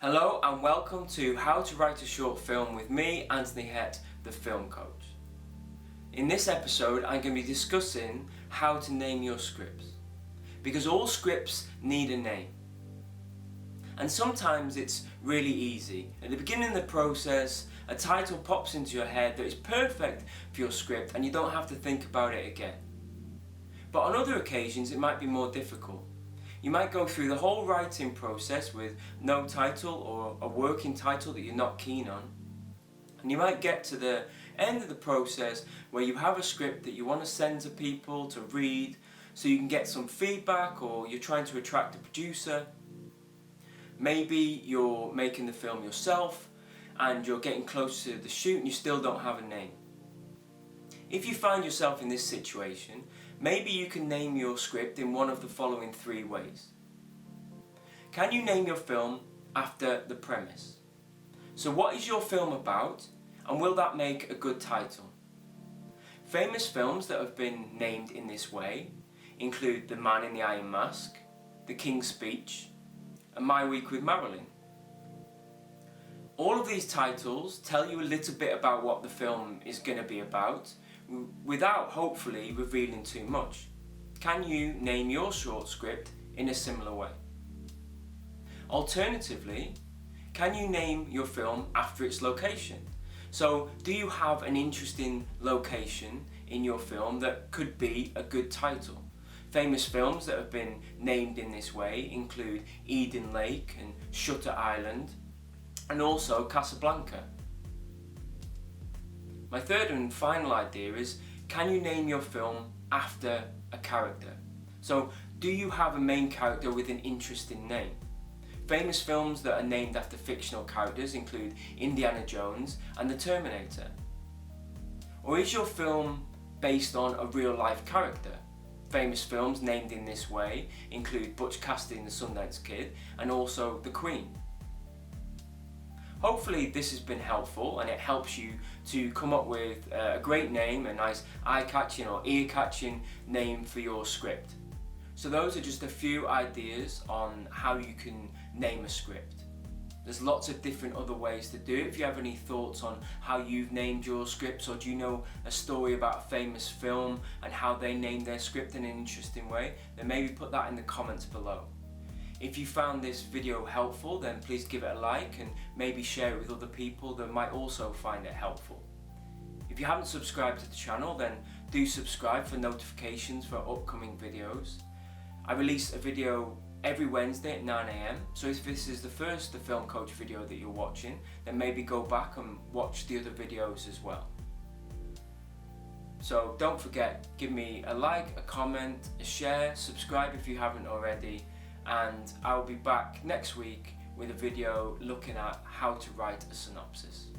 Hello and welcome to How to Write a Short Film with me, Anthony Hett, the film coach. In this episode I'm going to be discussing how to name your scripts, because all scripts need a name. And sometimes it's really easy. At the beginning of the process, a title pops into your head that is perfect for your script and you don't have to think about it again. But on other occasions it might be more difficult. You might go through the whole writing process with no title or a working title that you're not keen on. And you might get to the end of the process where you have a script that you want to send to people to read so you can get some feedback, or you're trying to attract a producer. Maybe you're making the film yourself and you're getting close to the shoot and you still don't have a name. If you find yourself in this situation, maybe you can name your script in one of the following three ways. Can you name your film after the premise? So what is your film about, and will that make a good title? Famous films that have been named in this way include The Man in the Iron Mask, The King's Speech, and My Week with Marilyn. All of these titles tell you a little bit about what the film is going to be about, without hopefully revealing too much. Can you name your short script in a similar way? Alternatively, can you name your film after its location? So, do you have an interesting location in your film that could be a good title? Famous films that have been named in this way include Eden Lake and Shutter Island, and also Casablanca. My third and final idea is, can you name your film after a character? So, do you have a main character with an interesting name? Famous films that are named after fictional characters include Indiana Jones and The Terminator. Or is your film based on a real life character? Famous films named in this way include Butch Cassidy and the Sundance Kid and also The Queen. Hopefully this has been helpful and it helps you to come up with a great name, a nice eye-catching or ear-catching name for your script. So those are just a few ideas on how you can name a script. There's lots of different other ways to do it. If you have any thoughts on how you've named your scripts, or do you know a story about a famous film and how they named their script in an interesting way, then maybe put that in the comments below. If you found this video helpful, then please give it a like and maybe share it with other people that might also find it helpful. If you haven't subscribed to the channel, then do subscribe for notifications for upcoming videos. I release a video every Wednesday at 9 AM, so if this is the first The Film Coach video that you're watching, then maybe go back and watch the other videos as well. So don't forget, give me a like, a comment, a share, subscribe if you haven't already, and I'll be back next week with a video looking at how to write a synopsis.